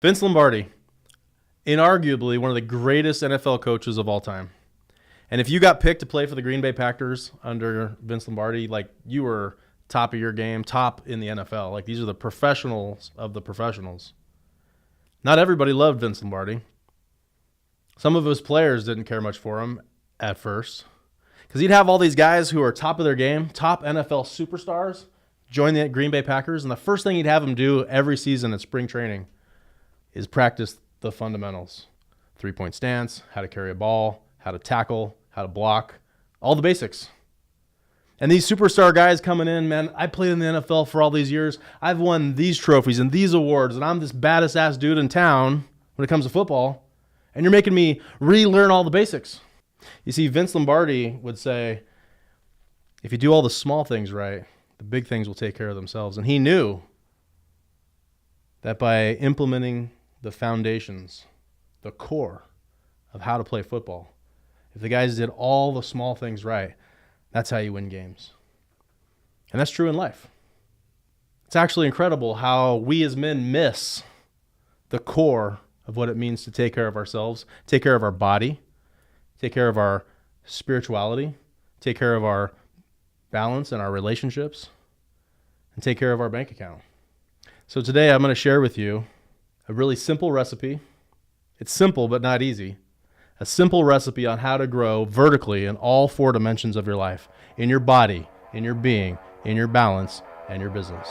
Vince Lombardi, inarguably one of the greatest NFL coaches of all time. And if you got picked to play for the Green Bay Packers under Vince Lombardi, like you were top of your game, top in the NFL. Like these are the professionals of the professionals. Not everybody loved Vince Lombardi. Some of his players didn't care much for him at first because he'd have all these guys who are top of their game, top NFL superstars, join the Green Bay Packers, and the first thing he'd have them do every season at spring training is practice the fundamentals. 3-point stance, how to carry a ball, how to tackle, how to block, all the basics. And these superstar guys coming in, man, I played in the NFL for all these years. I've won these trophies and these awards, and I'm this baddest ass dude in town when it comes to football, and you're making me relearn all the basics. You see, Vince Lombardi would say, if you do all the small things right, the big things will take care of themselves. And he knew that by implementing the foundations, the core of how to play football, if the guys did all the small things right, that's how you win games. And that's true in life. It's actually incredible how we as men miss the core of what it means to take care of ourselves, take care of our body, take care of our spirituality, take care of our balance and our relationships, and take care of our bank account. So today I'm going to share with you a really simple recipe. It's simple but not easy. A simple recipe on how to grow vertically in all four dimensions of your life, in your body, in your being, in your balance, and your business.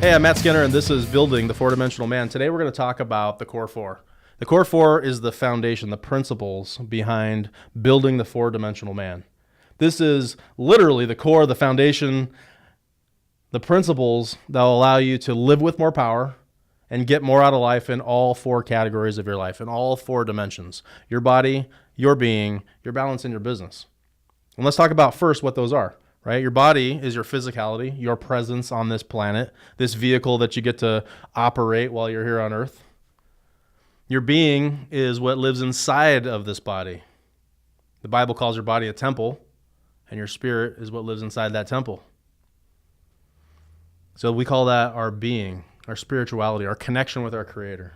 Hey, I'm Matt Skinner, and this is Building the Four-Dimensional Man. Today we're going to talk about the core four. The core four is the foundation, the principles behind building the four-dimensional man. This is literally the core, the foundation, the principles that will allow you to live with more power and get more out of life in all four categories of your life, in all four dimensions: your body, your being, your balance, and your business. And let's talk about first what those are, right? Your body is your physicality, your presence on this planet, this vehicle that you get to operate while you're here on earth. Your being is what lives inside of this body. The Bible calls your body a temple, and your spirit is what lives inside that temple. So we call that our being, our spirituality, our connection with our Creator.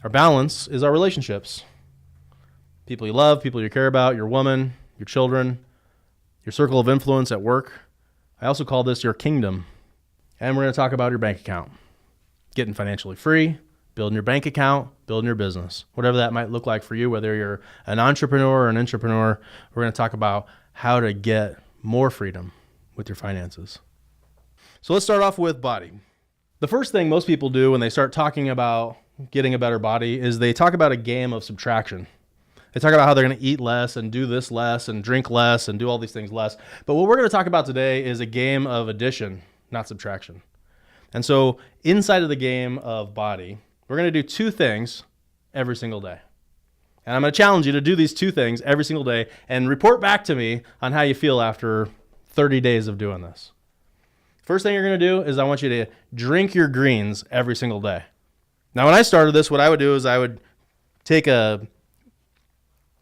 Our balance is our relationships. People you love, people you care about, your woman, your children, your circle of influence at work. I also call this your kingdom. And we're going to talk about your bank account. Getting financially free, building your bank account, building your business. Whatever that might look like for you, whether you're an entrepreneur or an intrapreneur, we're going to talk about how to get more freedom with your finances. So let's start off with body. The first thing most people do when they start talking about getting a better body is they talk about a game of subtraction. They talk about how they're going to eat less and do this less and drink less and do all these things less. But what we're going to talk about today is a game of addition, not subtraction. And so inside of the game of body, we're going to do two things every single day. And I'm going to challenge you to do these two things every single day and report back to me on how you feel after 30 days of doing this. First thing you're going to do is I want you to drink your greens every single day. Now, when I started this, what I would do is I would take a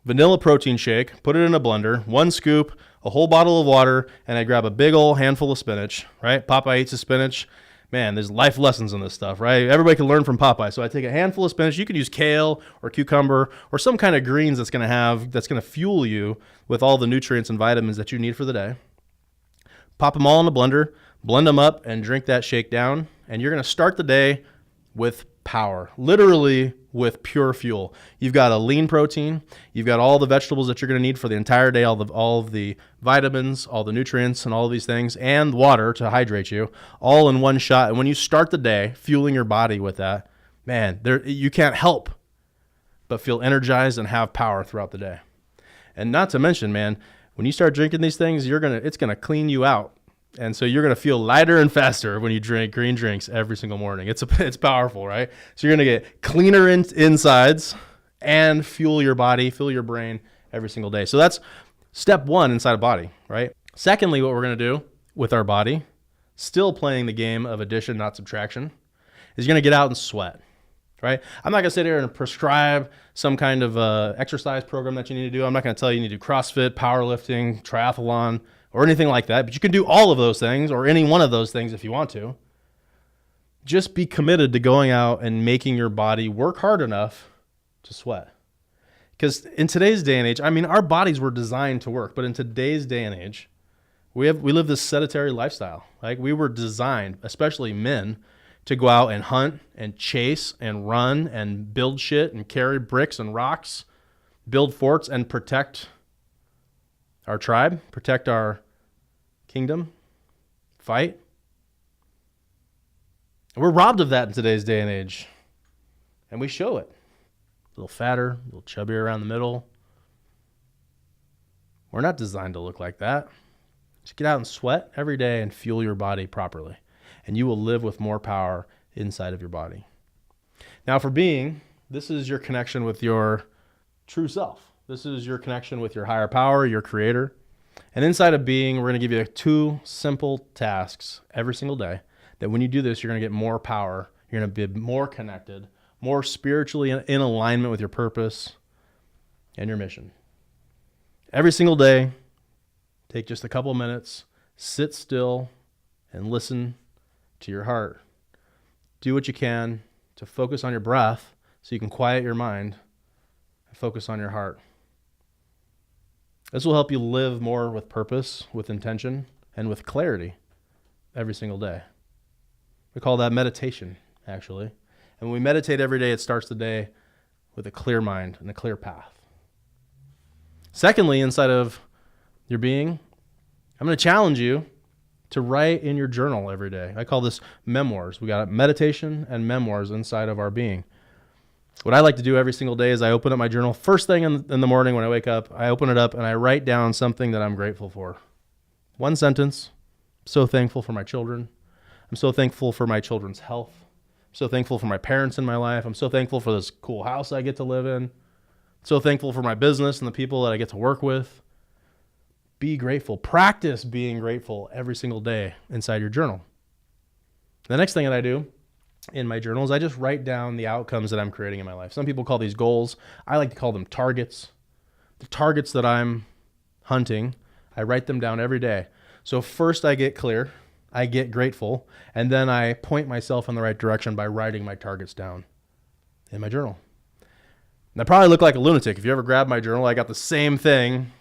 vanilla protein shake, put it in a blender, 1 scoop, a whole bottle of water, and I grab a big old handful of spinach, right? Popeye eats his spinach. Man, there's life lessons in this stuff, right? Everybody can learn from Popeye. So I take a handful of spinach. You can use kale or cucumber or some kind of greens that's going to fuel you with all the nutrients and vitamins that you need for the day. Pop them all in a blender, blend them up, and drink that shake down. And you're going to start the day with power, literally with pure fuel. You've got a lean protein. You've got all the vegetables that you're going to need for the entire day, all of the vitamins, all the nutrients, and all of these things, and water to hydrate you, all in one shot. And when you start the day fueling your body with that, man, you can't help but feel energized and have power throughout the day. And not to mention, man, when you start drinking these things, it's going to clean you out. And so you're going to feel lighter and faster when you drink green drinks every single morning. It's powerful, right? So you're going to get cleaner insides and fuel your body, fuel your brain every single day. So that's step one inside a body, right? Secondly, what we're going to do with our body, still playing the game of addition, not subtraction, is you're going to get out and sweat. right? I'm not going to sit here and prescribe some kind of exercise program that you need to do. I'm not going to tell you need to do CrossFit, powerlifting, triathlon, or anything like that. But you can do all of those things or any one of those things if you want to. Just be committed to going out and making your body work hard enough to sweat. Because in today's day and age, I mean, our bodies were designed to work, but in today's day and age, we live this sedentary lifestyle. Like we were designed, especially men, to go out and hunt and chase and run and build shit and carry bricks and rocks, build forts and protect our tribe, protect our kingdom, fight. And we're robbed of that in today's day and age. And we show it. A little fatter, a little chubbier around the middle. We're not designed to look like that. Just get out and sweat every day and fuel your body properly. And you will live with more power inside of your body. Now for being, this is your connection with your true self. This is your connection with your higher power, your creator. And inside of being, we're going to give you 2 simple tasks every single day that when you do this, you're going to get more power. You're going to be more connected, more spiritually in alignment with your purpose and your mission. Every single day, take just a couple of minutes, sit still and listen to your heart. Do what you can to focus on your breath so you can quiet your mind and focus on your heart. This will help you live more with purpose, with intention, and with clarity every single day. We call that meditation, actually. And when we meditate every day, it starts the day with a clear mind and a clear path. Secondly, inside of your being, I'm going to challenge you to write in your journal every day. I call this memoirs. We got meditation and memoirs inside of our being. What I like to do every single day is I open up my journal. First thing in the morning when I wake up, I open it up and I write down something that I'm grateful for. One sentence. I'm so thankful for my children. I'm so thankful for my children's health. I'm so thankful for my parents in my life. I'm so thankful for this cool house I get to live in. So thankful for my business and the people that I get to work with. Be grateful. Practice being grateful every single day inside your journal. The next thing that I do in my journal is I just write down the outcomes that I'm creating in my life. Some people call these goals. I like to call them targets. The targets that I'm hunting, I write them down every day. So first I get clear, I get grateful, and then I point myself in the right direction by writing my targets down in my journal. And I probably look like a lunatic. If you ever grab my journal, I got the same thing,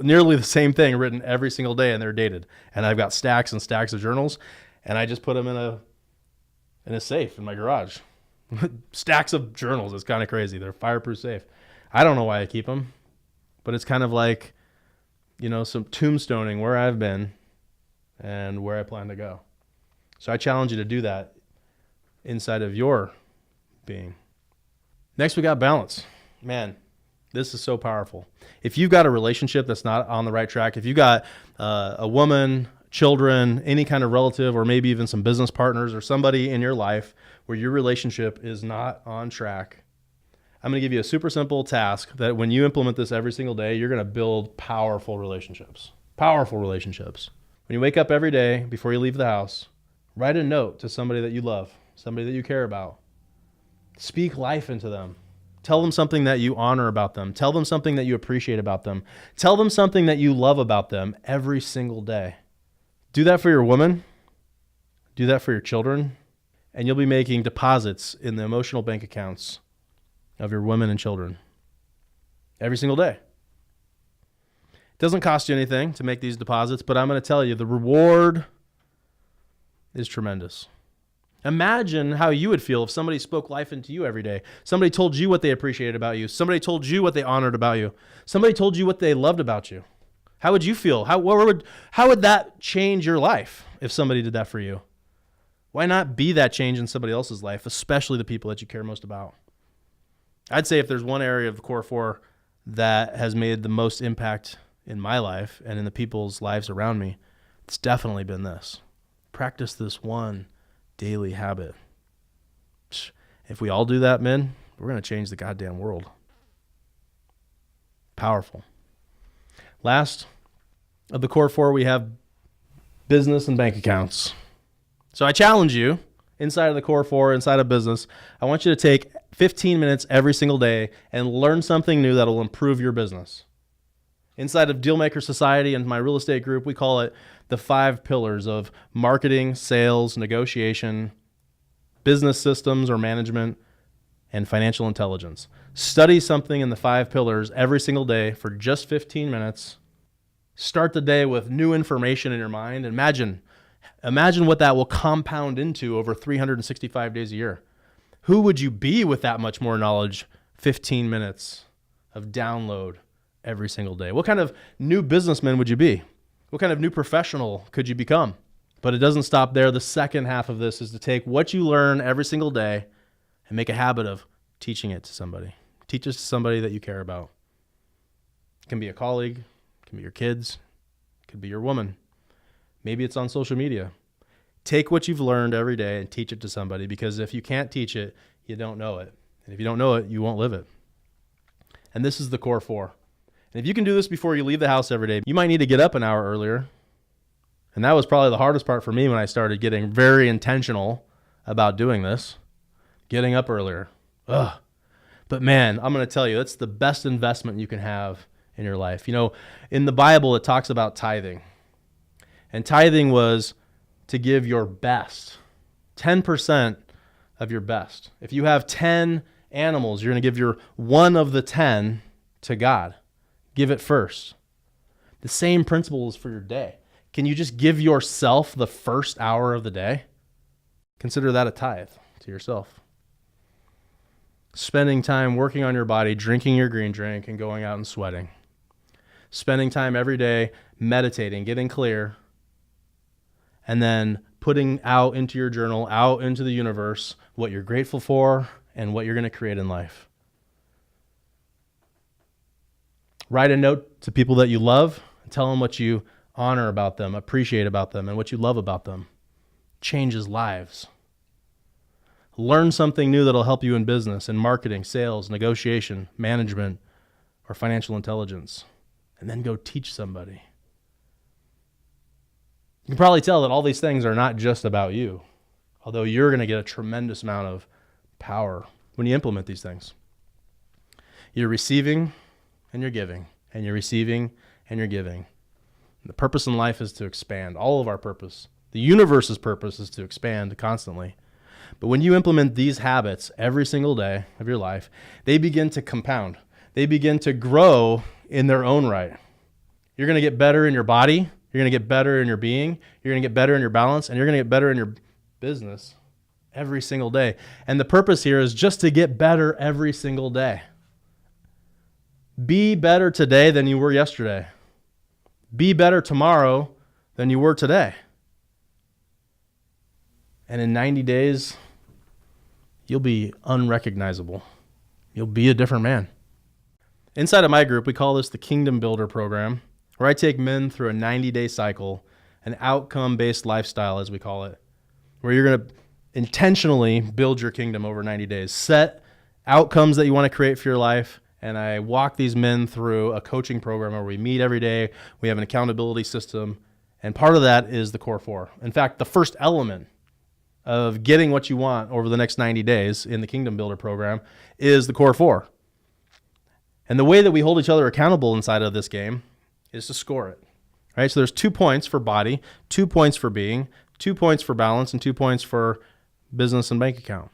nearly the same thing written every single day, and they're dated. And I've got stacks and stacks of journals, and I just put them in a safe in my garage. Stacks of journals. It's kind of crazy. They're fireproof safe. I don't know why I keep them, but it's kind of like, some tombstoning where I've been and where I plan to go. So I challenge you to do that inside of your being. Next, we got balance. Man, this is so powerful. If you've got a relationship that's not on the right track, if you got a woman, children, any kind of relative, or maybe even some business partners or somebody in your life where your relationship is not on track, I'm going to give you a super simple task that when you implement this every single day, you're going to build powerful relationships. Powerful relationships. When you wake up every day before you leave the house, write a note to somebody that you love, somebody that you care about. Speak life into them. Tell them something that you honor about them. Tell them something that you appreciate about them. Tell them something that you love about them every single day. Do that for your woman. Do that for your children. And you'll be making deposits in the emotional bank accounts of your women and children every single day. It doesn't cost you anything to make these deposits, but I'm going to tell you the reward is tremendous. Imagine how you would feel if somebody spoke life into you every day. Somebody told you what they appreciated about you. Somebody told you what they honored about you. Somebody told you what they loved about you. How would you feel? How would that change your life if somebody did that for you? Why not be that change in somebody else's life, especially the people that you care most about? I'd say if there's one area of the core four that has made the most impact in my life and in the people's lives around me, it's definitely been this. Practice this one daily habit. If we all do that, men, we're going to change the goddamn world. Powerful. Last of the core four, we have business and bank accounts. So I challenge you inside of the core four, inside of business, I want you to take 15 minutes every single day and learn something new that will improve your business. Inside of Dealmaker Society and my real estate group, we call it the 5 pillars of marketing, sales, negotiation, business systems or management, and financial intelligence. Study something in the 5 pillars every single day for just 15 minutes. Start the day with new information in your mind. Imagine what that will compound into over 365 days a year. Who would you be with that much more knowledge? 15 minutes of download every single day. What kind of new businessman would you be? What kind of new professional could you become? But it doesn't stop there. The second half of this is to take what you learn every single day and make a habit of teaching it to somebody. Teach it to somebody that you care about. It can be a colleague, it can be your kids, it could be your woman. Maybe it's on social media. Take what you've learned every day and teach it to somebody, because if you can't teach it, you don't know it. And if you don't know it, you won't live it. And this is the core 4. And if you can do this before you leave the house every day, you might need to get up an hour earlier. And that was probably the hardest part for me when I started getting very intentional about doing this. Getting up earlier. Ugh. But man, I'm going to tell you, it's the best investment you can have in your life. You know, in the Bible, it talks about tithing. And tithing was to give your best, 10% of your best. If you have 10 animals, you're going to give your one of the 10 to God. Give it first. The same principle is for your day. Can you just give yourself the first hour of the day? Consider that a tithe to yourself. Spending time working on your body, drinking your green drink, and going out and sweating. Spending time every day meditating, getting clear, and then putting out into your journal, out into the universe, what you're grateful for and what you're going to create in life. Write a note to people that you love and tell them what you honor about them, appreciate about them, and what you love about them. Changes lives. Learn something new that'll help you in business, in marketing, sales, negotiation, management, or financial intelligence. And then go teach somebody. You can probably tell that all these things are not just about you, although you're going to get a tremendous amount of power when you implement these things. You're receiving and you're giving, and you're receiving and you're giving. And the purpose in life is to expand. All of our purpose, the universe's purpose, is to expand constantly. But when you implement these habits every single day of your life, they begin to compound. They begin to grow in their own right. You're going to get better in your body. You're going to get better in your being. You're going to get better in your balance, and you're going to get better in your business every single day. And the purpose here is just to get better every single day. Be better today than you were yesterday. Be better tomorrow than you were today. And in 90 days, you'll be unrecognizable. You'll be a different man. Inside of my group, we call this the Kingdom Builder program, where I take men through a 90-day cycle, an outcome-based lifestyle, as we call it, where you're going to intentionally build your kingdom over 90 days. Set outcomes that you want to create for your life, and I walk these men through a coaching program where we meet every day. We have an accountability system, and part of that is the core 4. In fact, the first element of getting what you want over the next 90 days in the Kingdom Builder program is the core 4. And the way that we hold each other accountable inside of this game is to score it. Right? So there's 2 points for body, 2 points for being, 2 points for balance, and 2 points for business and bank account.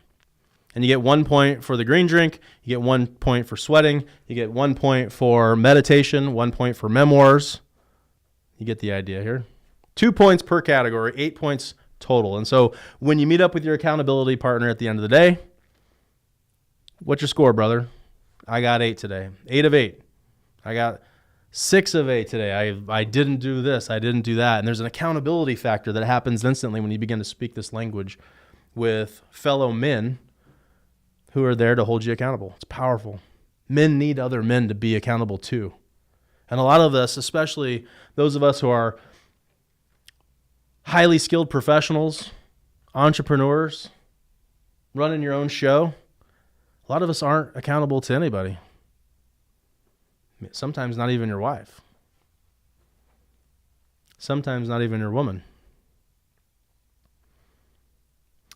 And you get 1 point for the green drink, you get 1 point for sweating, you get 1 point for meditation, 1 point for memoirs. You get the idea here. 2 points per category, 8 points total. And so when you meet up with your accountability partner at the end of the day, what's your score, brother? I got 8 today. 8 of 8. I got 6 of 8 today. I didn't do this. I didn't do that. And there's an accountability factor that happens instantly when you begin to speak this language with fellow men who are there to hold you accountable. It's powerful. Men need other men to be accountable too. And a lot of us, especially those of us who are highly skilled professionals, entrepreneurs, running your own show, a lot of us aren't accountable to anybody. Sometimes not even your wife. Sometimes not even your woman.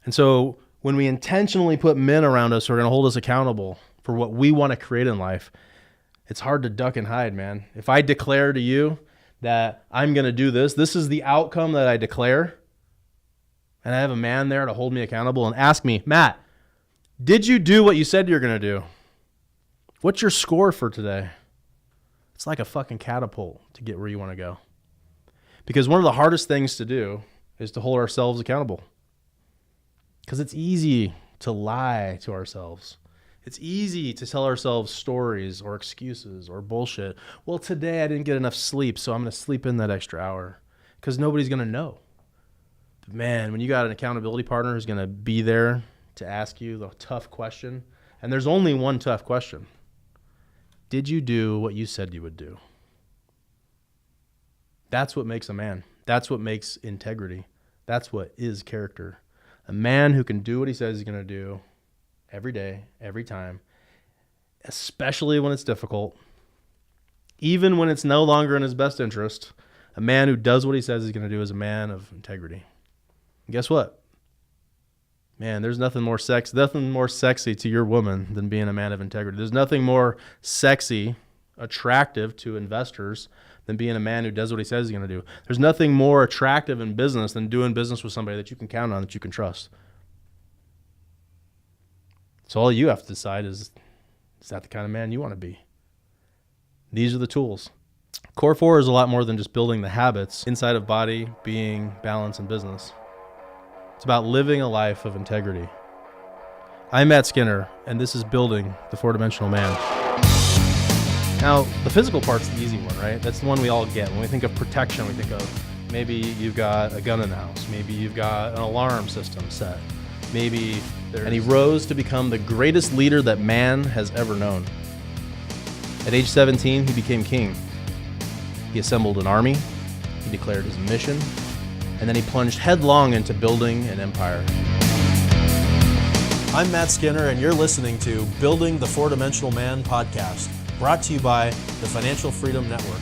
And so when we intentionally put men around us who are going to hold us accountable for what we want to create in life, it's hard to duck and hide, man. If I declare to you that I'm going to do this, this is the outcome that I declare, and I have a man there to hold me accountable and ask me, Matt, did you do what you said you're going to do? What's your score for today? It's like a fucking catapult to get where you want to go. Because one of the hardest things to do is to hold ourselves accountable. Because it's easy to lie to ourselves. It's easy to tell ourselves stories or excuses or bullshit. Well, today I didn't get enough sleep, so I'm going to sleep in that extra hour. Because nobody's going to know. But man, when you got an accountability partner who's going to be there to ask you the tough question, and there's only one tough question. Did you do what you said you would do? That's what makes a man. That's what makes integrity. That's what is character. A man who can do what he says he's going to do every day, every time, especially when it's difficult, even when it's no longer in his best interest. A man who does what he says he's going to do is a man of integrity. And guess what? Man, there's nothing more sexy to your woman than being a man of integrity. There's nothing more sexy, attractive to investors than being a man who does what he says he's going to do. There's nothing more attractive in business than doing business with somebody that you can count on, that you can trust. So all you have to decide is that the kind of man you want to be? These are the tools. Core 4 is a lot more than just building the habits inside of body, being, balance, and business. It's about living a life of integrity. I'm Matt Skinner, and this is Building the Four-Dimensional Man. Now, the physical part's the easy one, right? That's the one we all get. When we think of protection, we think of maybe you've got a gun in the house. Maybe you've got an alarm system set. Maybe and he rose to become the greatest leader that man has ever known. At age 17, he became king. He assembled an army. He declared his mission. And then he plunged headlong into building an empire. I'm Matt Skinner, and you're listening to Building the Four-Dimensional Man podcast, brought to you by the Financial Freedom Network.